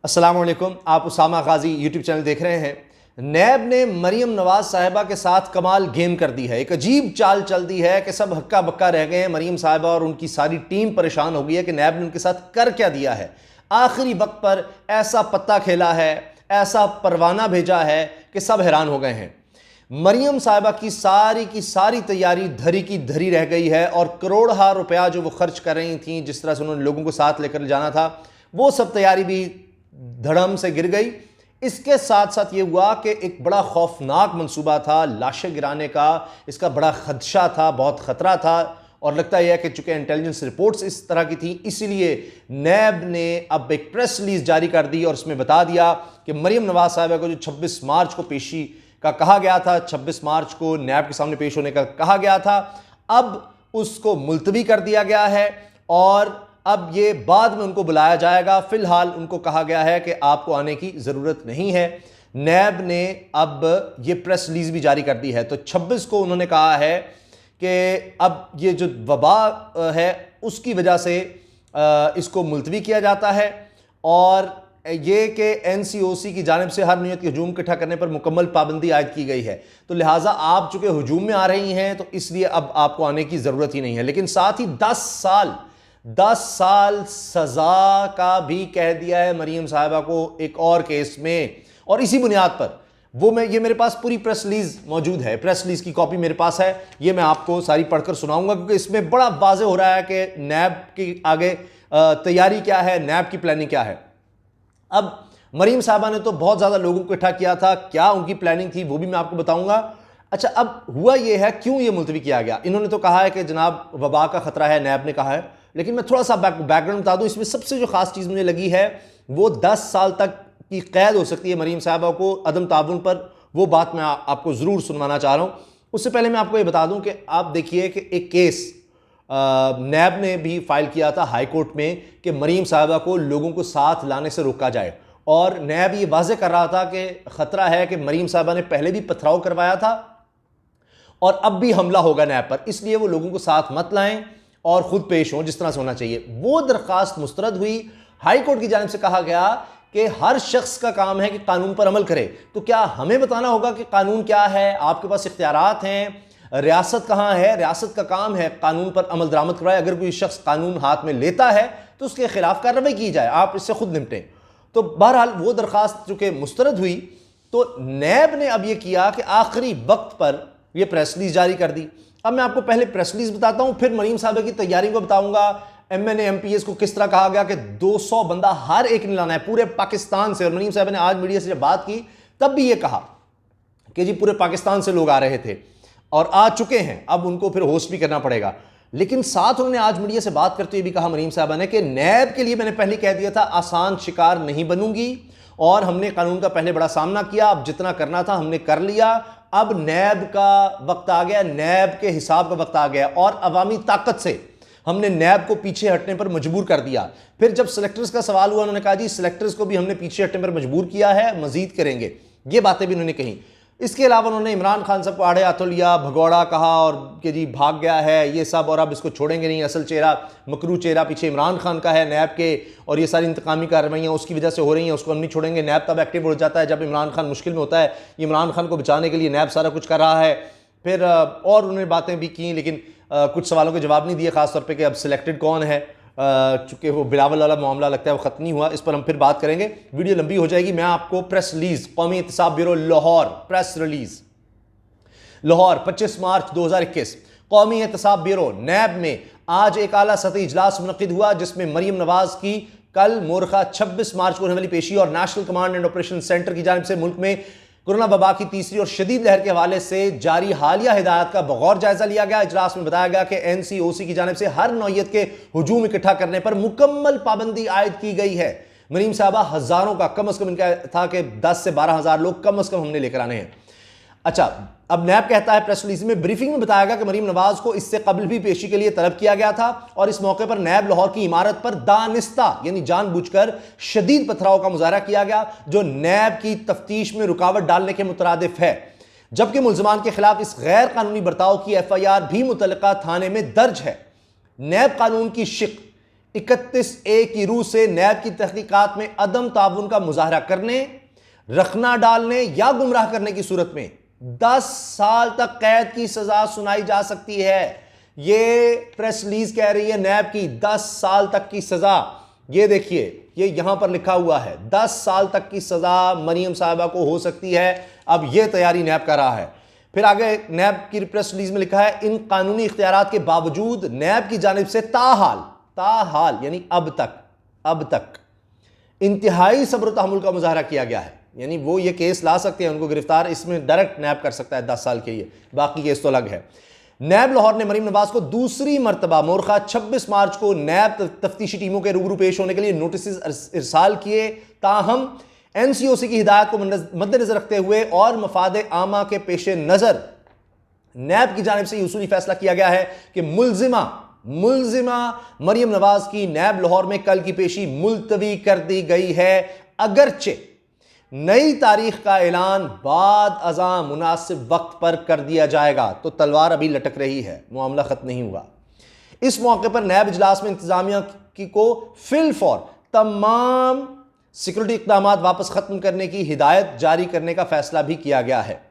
अस्सलाम वालेकुम। आप उसामा गाजी यूट्यूब चैनल देख रहे हैं। नैब ने मरीम नवाज साहिबा के साथ कमाल गेम कर दी है। एक अजीब चाल चल दी है कि सब हक्का बक्का रह गए हैं। मरीम साहिबा और उनकी सारी टीम परेशान हो गई है कि नैब ने उनके साथ कर क्या दिया है। आखिरी वक्त पर ऐसा पत्ता खेला है, ऐसा परवाना भेजा है कि सब हैरान हो गए हैं। मरीम साहिबा की सारी तैयारी धरी की धरी रह गई है और करोड़हा रुपया जो वो खर्च कर रही थी, जिस तरह से उन्होंने लोगों को साथ लेकर जाना था, वो सब तैयारी भी धड़म से गिर गई। इसके साथ साथ ये हुआ कि एक बड़ा खौफनाक मंसूबा था लाशें गिराने का, इसका बड़ा खदशा था, बहुत ख़तरा था और लगता यह है कि चूंकि इंटेलिजेंस रिपोर्ट्स इस तरह की थी, इसीलिए नैब ने अब एक प्रेस रिलीज जारी कर दी और उसमें बता दिया कि मरीम नवाज साहिबा को जो 26 मार्च को पेशी का कहा गया था, 26 मार्च को नैब के सामने पेश होने का कहा गया था, अब उसको मुलतवी कर दिया गया है और अब ये बाद में उनको बुलाया जाएगा। फिलहाल उनको कहा गया है कि आपको आने की ज़रूरत नहीं है। नैब ने अब ये प्रेस रिलीज भी जारी कर दी है। तो 26 को उन्होंने कहा है कि अब ये जो वबा है उसकी वजह से इसको मुलतवी किया जाता है और ये कि NCOC की जानिब से हर नीयत के हजूम इकट्ठा करने पर मुकम्मल पाबंदी आयद की गई है। तो लिहाजा आप चूँकि हजूम में आ रही हैं तो इसलिए अब आपको आने की ज़रूरत ही नहीं है। लेकिन साथ ही 10 साल सजा का भी कह दिया है मरीम साहिबा को एक और केस में। और इसी बुनियाद पर ये मेरे पास पूरी प्रेस रिलीज मौजूद है, प्रेस रिलीज की कॉपी मेरे पास है, ये मैं आपको सारी पढ़कर सुनाऊंगा क्योंकि इसमें बड़ा वाज़ेह हो रहा है कि नैब की आगे तैयारी क्या है, नैब की प्लानिंग क्या है। अब मरीम साहिबा ने तो बहुत ज़्यादा लोगों को इकट्ठा किया था, क्या उनकी प्लानिंग थी वो भी मैं आपको बताऊंगा। अच्छा, अब हुआ ये है, क्यों ये मुलतवी किया गया। इन्होंने तो कहा है कि जनाब वबा का खतरा है, नैब ने कहा है, लेकिन मैं थोड़ा सा बैकग्राउंड बता दूं। इसमें सबसे जो खास चीज़ मुझे लगी है वो 10 साल तक की कैद हो सकती है मरीम साहिबा को अदम ताबुन पर। वो बात मैं आपको ज़रूर सुनवाना चाह रहा हूँ। उससे पहले मैं आपको ये बता दूं कि आप देखिए कि एक केस नैब ने भी फाइल किया था हाई कोर्ट में कि मरीम साहिबा को लोगों को साथ लाने से रोका जाए और नैब ये वाज़ेह कर रहा था कि ख़तरा है कि मरीम साहिबा ने पहले भी पथराव करवाया था और अब भी हमला होगा नैब पर, इसलिए वो लोगों को साथ मत लाएं और खुद पेश हों जिस तरह से होना चाहिए। वो दरखास्त मुस्तरद हुई। हाई कोर्ट की जानिब से कहा गया कि हर शख्स का काम है कि कानून पर अमल करे। तो क्या हमें बताना होगा कि कानून क्या है, आपके पास इख्तियारात हैं, रियासत कहाँ है, रियासत का काम है कानून पर अमल दरामद करवाए। अगर कोई शख्स कानून हाथ में लेता है तो उसके खिलाफ कार्रवाई की जाए, आप इससे खुद निपटें। तो बहरहाल वो दरखास्त चूंकि मुस्तरद हुई तो नैब ने अब यह किया कि आखिरी वक्त पर यह प्रेस रिलीज जारी कर दी। अब मैं आपको पहले प्रेस रिलीज बताता हूं, फिर मरीम साहिबा की तैयारी को बताऊंगा। MNA MPs को किस तरह कहा गया कि 200 बंदा हर एक ने लाना है पूरे पाकिस्तान से। और मरीम साहिबा ने आज मीडिया से जब बात की तब भी ये कहा कि जी पूरे पाकिस्तान से लोग आ रहे थे और आ चुके हैं, अब उनको फिर होस्ट भी करना पड़ेगा। लेकिन साथ उन्होंने आज मीडिया से बात करते हुए भी कहा मरीम साहिबा ने कि नैब के लिए मैंने पहले कह दिया था आसान शिकार नहीं बनूंगी और हमने कानून का पहले बड़ा सामना किया, अब जितना करना था हमने कर लिया। अब नैब का वक्त आ गया, नैब के हिसाब का वक्त आ गया और अवामी ताकत से हमने नैब को पीछे हटने पर मजबूर कर दिया। फिर जब सिलेक्टर्स का सवाल हुआ उन्होंने कहा जी सिलेक्टर्स को भी हमने पीछे हटने पर मजबूर किया है, मजीद करेंगे। ये बातें भी उन्होंने कही। इसके अलावा उन्होंने इमरान खान साहब को आड़े हाथों लिया, भगौड़ा कहा और कि जी भाग गया है ये सब और अब इसको छोड़ेंगे नहीं, असल चेहरा मकरू चेहरा पीछे इमरान खान का है नैब के और ये सारी इंतकामी कार्रवाइयाँ उसकी वजह से हो रही हैं, उसको हम नहीं छोड़ेंगे। नैब तब एक्टिव हो जाता है जब इमरान खान मुश्किल में होता है। इमरान खान को बचाने के लिए नैब सारा कुछ कर रहा है। फिर और उन्होंने बातें भी की लेकिन कुछ सवालों के जवाब नहीं दिए, खासतौर पर कि अब सिलेक्टेड कौन है। चूँकि वो बिलावल वाला मामला लगता है वो ख़त्म नहीं हुआ, इस पर हम फिर बात करेंगे, वीडियो लंबी हो जाएगी। मैं आपको प्रेस रिलीज कौमी एहतसाब bureau Lahore, press release Lahore 25 मार्च 2021। कौमी एहतसाब ब्यूरो नैब में आज एक आला सतही इजलास मुनक्किद हुआ जिसमें मरीम नवाज की कल मोरखा 26 मार्च को होने वाली पेशी और national command and operation centre की जानिब से मुल्क में कोरोना वबा की तीसरी और शदीद लहर के हवाले से जारी हालिया हिदायत का बगौर जायजा लिया गया। इजलास में बताया गया कि NCOC की जानिब से हर नौयत के हुजूम इकट्ठा करने पर मुकम्मल पाबंदी आयद की गई है। मरीम साहबा हजारों का कम अज कम इनका था कि 10 से 12 हज़ार लोग कम अज कम हमने लेकर आने हैं। अच्छा, अब नैब कहता है प्रेस रिलीज में ब्रीफिंग में बताया गया कि मरीम नवाज को इससे कबल भी पेशी के लिए तलब किया गया था और इस मौके पर नैब लाहौर की इमारत पर दानिस्ता यानी जानबूझकर शदीद पथराव का मुजाहरा किया गया जो नैब की तफ्तीश में रुकावट डालने के मुतरादिफ है। जबकि मुल्जमान के खिलाफ इस गैर कानूनी बर्ताव की FIR भी मुतल्लिका थाने में दर्ज है। नैब कानून की शिक 31A की रूह से नैब की तहकीकात में अदम ताउन का मुजाहरा करने, रखना डालने या गुमराह करने की सूरत में 10 साल तक कैद की सजा सुनाई जा सकती है। यह प्रेस रिलीज कह रही है नैब की 10 साल तक की सजा। ये देखिए, ये यहां पर लिखा हुआ है 10 साल तक की सजा मरियम साहिबा को हो सकती है। अब यह तैयारी नैब कर रहा है। फिर आगे नैब की प्रेस रिलीज में लिखा है, इन कानूनी इख्तियारात के बावजूद नैब की जानिब से ताहाल यानी अब तक इंतहाई सब्र तहम्मुल का मुजाहरा किया गया है। यानी वो ये केस ला सकते हैं, उनको गिरफ्तार इसमें डायरेक्ट नैब कर सकता है 10 साल के लिए, बाकी केस तो अलग है। नैब लाहौर ने मरीम नवाज को दूसरी मरतबा मोरखा 26 मार्च को नैब तफ्तीशी टीमों के रूबरू पेश होने के लिए नोटिस इरसाल किए। ताहम एनसीओसी की हिदायत को मद्देनजर रखते हुए और मफाद आमा के पेश नजर नैब की जानिब से उसूली फैसला किया गया है कि मुलजिमा मरियम नवाज की नैब लाहौर में कल की पेशी मुलतवी कर दी गई है, अगरचे नई तारीख का ऐलान बाद अज़ां मुनासिब वक्त पर कर दिया जाएगा। तो तलवार अभी लटक रही है, मामला खत्म नहीं हुआ। इस मौके पर नैब इजलास में इंतजामिया को फिल फॉर तमाम सिक्योरिटी इक़दाम वापस खत्म करने की हिदायत जारी करने का फैसला भी किया गया है।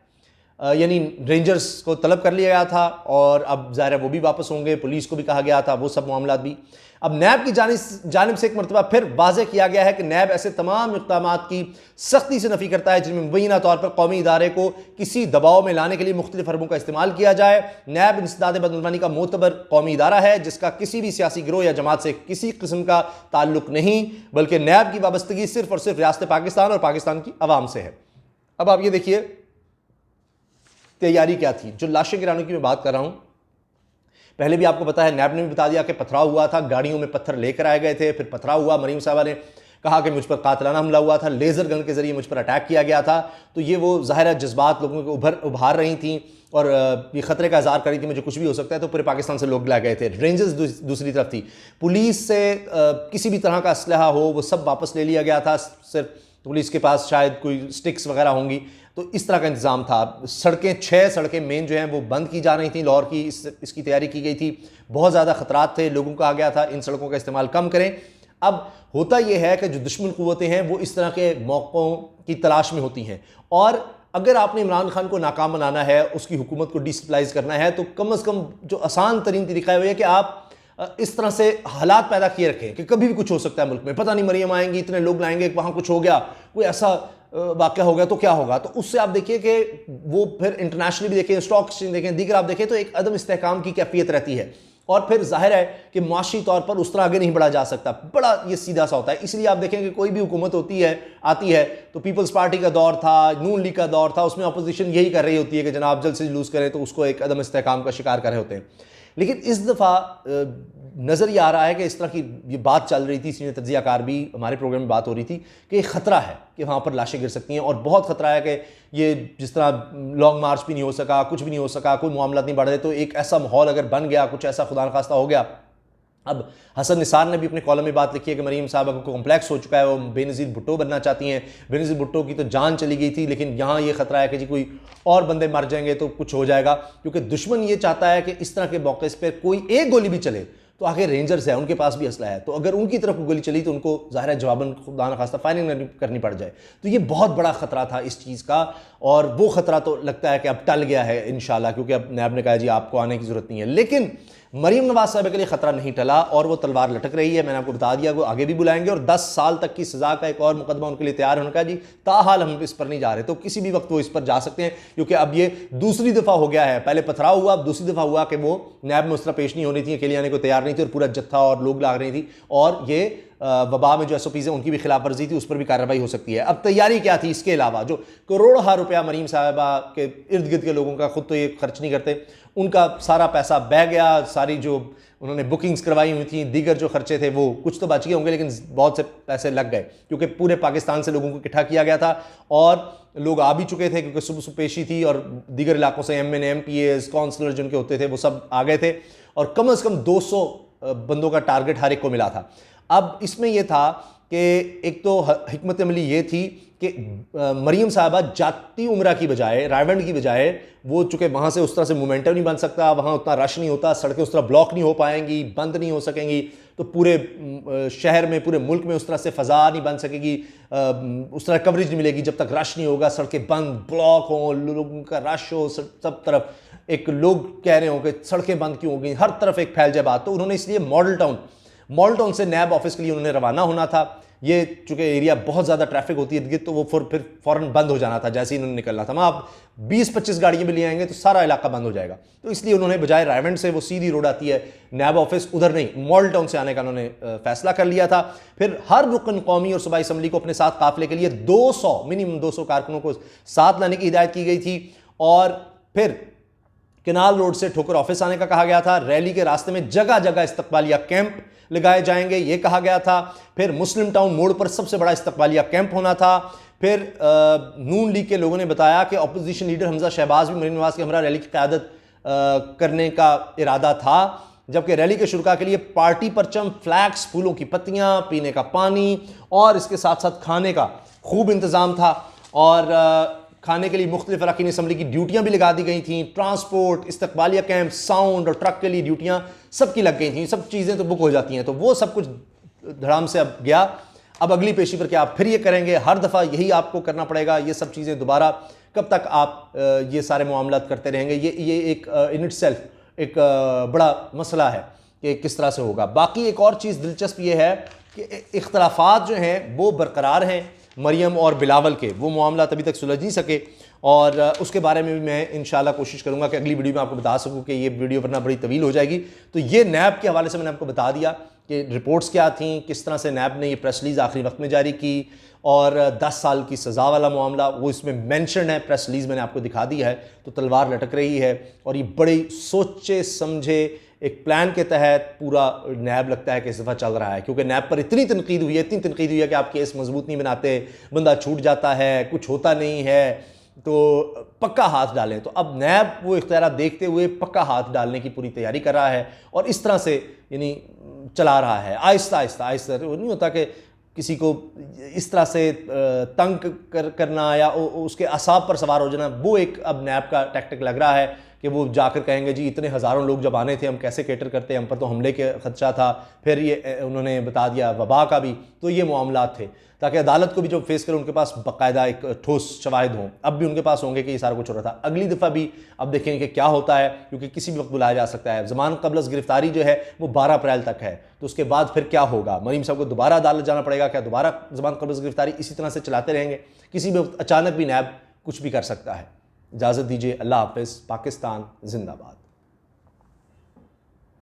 यानी रेंजर्स को तलब कर लिया गया था और अब ज़ाहिर वो भी वापस होंगे, पुलिस को भी कहा गया था, वो सब मामला भी। अब नैब की जानिब से एक मरतबा फिर वाज़ेह किया गया है कि नैब ऐसे तमाम इक़दाम की सख्ती से नफ़ी करता है जिनमें मुबैना तौर पर कौमी इदारे को किसी दबाव में लाने के लिए मुख्तलिफ हरबों का इस्तेमाल किया जाए। नैब इंसदाद बदनवानी का मोतबर कौमी इदारा है जिसका किसी भी सियासी गिरोह या जमात से किसी किस्म का ताल्लुक नहीं, बल्कि नैब की वाबस्तगी सिर्फ और सिर्फ रियासत पाकिस्तान और पाकिस्तान की अवाम से है। अब आप ये देखिए तैयारी क्या थी। जो लाशें गिराने की मैं बात कर रहा हूं, पहले भी आपको पता है, नैब ने भी बता दिया कि पथराव हुआ था, गाड़ियों में पत्थर लेकर आए गए थे, फिर पथराव हुआ। मरीम साहबा ने कहा कि मुझ पर कातलाना हमला हुआ था, लेज़र गन के जरिए मुझ पर अटैक किया गया था। तो ये वो ज़ाहिर जज्बात लोगों को उभार रही थी और ये खतरे का इज़हार कर रही थी, मुझे कुछ भी हो सकता है। तो पूरे पाकिस्तान से लोग ला गए थे। रेंजर्स दूसरी तरफ थी, पुलिस से किसी भी तरह का असलहा हो वो सब वापस ले लिया गया था। सिर्फ पुलिस के पास शायद कोई स्टिक्स वगैरह होंगी, तो इस तरह का इंतज़ाम था। सड़कें 6 सड़कें मेन जो हैं वो बंद की जा रही थी लाहौर की, इसकी तैयारी की गई थी। बहुत ज़्यादा ख़तरात थे, लोगों को कहा गया था इन सड़कों का इस्तेमाल कम करें। अब होता यह है कि जो दुश्मन क़ुव्वतें हैं वो इस तरह के मौक़ों की तलाश में होती हैं, और अगर आपने इमरान खान को नाकाम बनाना है, उसकी हुकूमत को डिस्टेबलाइज करना है, तो कम अज़ कम जो आसान तरीन तरीका है वो है कि आप इस तरह से हालात पैदा किए रखें कि कभी भी कुछ हो सकता है मुल्क में। पता नहीं मरियम आएंगी, इतने लोग लाएंगे, वहाँ कुछ हो गया, कोई ऐसा वाक़या हो गया तो क्या होगा। तो उससे आप देखिए कि वो फिर इंटरनेशनली भी देखें, स्टॉक एक्सचेंज देखें, दीगर आप देखें, तो एक अदम इस्तेहकाम की कैफियत रहती है। और फिर जाहिर है कि माशी तौर पर उस तरह आगे नहीं बढ़ा जा सकता, बड़ा ये सीधा सा होता है। इसलिए आप देखें कि कोई भी हुकूमत आती है तो पीपल्स पार्टी का दौर था, नून लीग का दौर था, उसमें अपोजिशन यही कर रही होती है कि जनाब जल्द से लूज़ करें, तो उसको एक अदम इस्तेहकाम का शिकार कर रहे होते हैं। लेकिन इस दफ़ा नज़र ये आ रहा है कि इस तरह की ये बात चल रही थी, सीनियर तज्ज़ियाकार भी हमारे प्रोग्राम में बात हो रही थी कि ख़तरा है कि वहाँ पर लाशें गिर सकती हैं, और बहुत ख़तरा है कि ये जिस तरह लॉन्ग मार्च भी नहीं हो सका, कुछ भी नहीं हो सका, कोई मामला नहीं बढ़ रहे, तो एक ऐसा माहौल अगर बन गया, कुछ ऐसा खुदा न खास्ता हो गया। अब हसन निसार ने भी अपने कॉलम में बात लिखी है कि मरीम साहबा को कॉम्प्लेक्स हो चुका है, वो बेनज़ीर भुट्टो बनना चाहती हैं। बेनज़ीर भुट्टो की तो जान चली गई थी, लेकिन यहाँ ये ख़तरा है कि जी कोई और बंदे मर जाएंगे तो कुछ हो जाएगा, क्योंकि दुश्मन ये चाहता है कि इस तरह के मौके पर कोई एक गोली भी चले तो आखिर रेंजर्स है, उनके पास भी असला है, तो अगर उनकी तरफ गोली चली तो उनको ज़ाहिर है जवाबन खुदा न खास्ता फायरिंग करनी पड़ जाए। तो ये बहुत बड़ा ख़तरा था इस चीज़ का, और वो ख़तरा तो लगता है कि अब टल गया है इंशाल्लाह, क्योंकि अब नैब ने कहा जी आपको आने की ज़रूरत नहीं है। लेकिन मरीम नवाज साहब के लिए ख़तरा नहीं टला और वो तलवार लटक रही है। मैंने आपको बता दिया वो आगे भी बुलाएंगे, और 10 साल तक की सज़ा का एक और मुकदमा उनके लिए तैयार होने का जी, ताहाल हम इस पर नहीं जा रहे, तो किसी भी वक्त वो इस पर जा सकते हैं, क्योंकि अब ये दूसरी दफ़ा हो गया है। पहले पथराव हुआ, अब दूसरी दफ़ा हुआ कि वो नैब में उस तरह पेश नहीं होनी थी, अकेले आने को तैयार नहीं थी, और पूरा जत्था और लोग लाग रही थी, और ये वबा में जो SOPs हैं उनकी भी खिलाफ वर्जी थी, उस पर भी कार्रवाई हो सकती है। अब तैयारी क्या थी इसके अलावा, जो करोड़ों रुपया मरीम साहबा के इर्द गिर्द के लोगों का, खुद तो ये खर्च नहीं करते, उनका सारा पैसा बह गया, सारी जो उन्होंने बुकिंग्स करवाई हुई थी, दीगर जो खर्चे थे वो कुछ तो बच गए होंगे, लेकिन बहुत से पैसे लग गए, क्योंकि पूरे पाकिस्तान से लोगों को इकट्ठा किया गया था और लोग आ भी चुके थे, क्योंकि सुबह सुबह पेशी थी, और दीगर इलाकों से MN MPAs काउंसलर जिनके होते थे वो सब आ गए थे, और कम से कम 200 बंदों का टारगेट हर एक को मिला था। अब इसमें यह था कि एक तो हिकमत अमली ये थी कि मरियम साहबा जाती उम्रा की बजाय, रायवंड की बजाय, वो चूँकि वहाँ से उस तरह से मोमेंटम नहीं बन सकता, वहाँ उतना रश नहीं होता, सड़कें उस तरह ब्लॉक नहीं हो पाएंगी, बंद नहीं हो सकेंगी, तो पूरे शहर में, पूरे मुल्क में उस तरह से फ़ज़ा नहीं बन सकेगी, उस तरह कवरेज नहीं मिलेगी जब तक रश नहीं होगा, सड़कें बंद, ब्लॉक हो, लोगों का रश हो, सब तरफ एक लोग कह रहे हो कि सड़कें बंद क्यों हो गई, हर तरफ एक फैल जाए बात। तो उन्होंने इसलिए मॉडल टाउन से नैब ऑफिस के लिए उन्होंने रवाना होना था। ये चूंकि एरिया बहुत ज़्यादा ट्रैफिक होती है, तो वो फिर फ़ौरन बंद हो जाना था जैसे ही इन्होंने निकलना था। वहाँ आप 20-25 गाड़ियाँ भी ले आएंगे तो सारा इलाका बंद हो जाएगा। तो इसलिए उन्होंने बजाय रायवंड से, वो सीधी रोड आती है नैब ऑफिस, उधर नहीं, मॉडल टाउन से आने का उन्होंने फैसला कर लिया था। फिर हर रुकन कौमी और सूबाई असम्बली को अपने साथ काफिले के लिए 200 मिनिमम 200 कारकुनों को साथ लाने की हिदायत की गई थी। और फिर केनाल रोड से ठोकर ऑफिस आने का कहा गया था। रैली के रास्ते में जगह जगह इस्तकबालिया कैंप लगाए जाएंगे, ये कहा गया था। फिर मुस्लिम टाउन मोड़ पर सबसे बड़ा इस्तकबालिया कैंप होना था। फिर नून लीग के लोगों ने बताया कि अपोजिशन लीडर हमजा शहबाज भी मरीम नवाज के हमरा रैली की क़यादत करने का इरादा था, जबकि रैली के शुरुका के लिए पार्टी परचम, फ्लैग्स, फूलों की पत्तियां, पीने का पानी और इसके साथ साथ खाने का खूब इंतज़ाम था। और खाने के लिए मुख्तलिफ अरकान असम्बली की ड्यूटियाँ भी लगा दी गई थी। ट्रांसपोर्ट, इस्तकबालिया कैंप, साउंड और ट्रक के लिए ड्यूटियाँ सबकी लग गई थी। सब चीज़ें तो बुक हो जाती हैं, तो वो सब कुछ धड़ाम से अब गया। अब अगली पेशी पर क्या आप फिर ये करेंगे? हर दफ़ा यही आपको करना पड़ेगा, ये सब चीज़ें दोबारा कब तक आप ये सारे मामलात करते रहेंगे? ये एक इन इटसेल्फ एक बड़ा मसला है कि किस तरह से होगा। बाकी एक और चीज़ दिलचस्प ये है कि इख्तलाफात जो हैं वो बरकरार हैं मरियम और बिलावल के, वो मामला अभी तक सुलझ नहीं सके। और उसके बारे में भी मैं इंशाल्लाह कोशिश करूंगा कि अगली वीडियो में आपको बता सकूं कि ये वीडियो वरना बड़ी तवील हो जाएगी। तो ये नैब के हवाले से मैंने आपको बता दिया कि रिपोर्ट्स क्या थी, किस तरह से नैब ने ये प्रेस रिलीज़ आखिरी वक्त में जारी की, और 10 साल की सज़ा वाला मामला वो इसमें मेंशन है, प्रेस रिलीज़ मैंने आपको दिखा दी है। तो तलवार लटक रही है और ये बड़े सोचे समझे एक प्लान के तहत पूरा नैब लगता है कि इस दफ़ा चल रहा है, क्योंकि नैब पर इतनी तनकीद हुई है कि आप केस मजबूत नहीं बनाते, बंदा छूट जाता है, कुछ होता नहीं है, तो पक्का हाथ डालें। तो अब नैब वो इख्तियार देखते हुए पक्का हाथ डालने की पूरी तैयारी कर रहा है और इस तरह से यानी चला रहा है, आहिस्ता आहिस्ता। वो नहीं होता कि किसी को इस तरह से तंग करना या उसके असाब पर सवार हो जाना, वो एक अब नैब का टैक्टिक लग रहा है कि वो जाकर कहेंगे जी इतने हज़ारों लोग जब आने थे हम कैसे कैटर करते, हम पर तो हमले के खदशा था। फिर ये उन्होंने बता दिया वबा का भी, तो ये मामलात थे ताकि अदालत को भी जब फेस करें उनके पास बाकायदा एक ठोस शवाहिद हों। अब भी उनके पास होंगे कि ये सारा कुछ हो रहा था। अगली दफ़ा भी अब देखेंगे कि क्या होता है, क्योंकि किसी भी वक्त बुलाया जा सकता है। ज़मान क़ब्ल गिरफ्तारी जो है वो 12 अप्रैल तक है, तो उसके बाद फिर क्या होगा? मरीम साहब को दोबारा अदालत जाना पड़ेगा क्या? दोबारा ज़मान क़ब्ल गिरफ्तारी इसी तरह से चलाते रहेंगे? किसी भी वक्त अचानक भी नैब कुछ भी कर सकता है। इजाज़त दीजिए, अल्लाह हाफ़िज़। पाकिस्तान जिंदाबाद।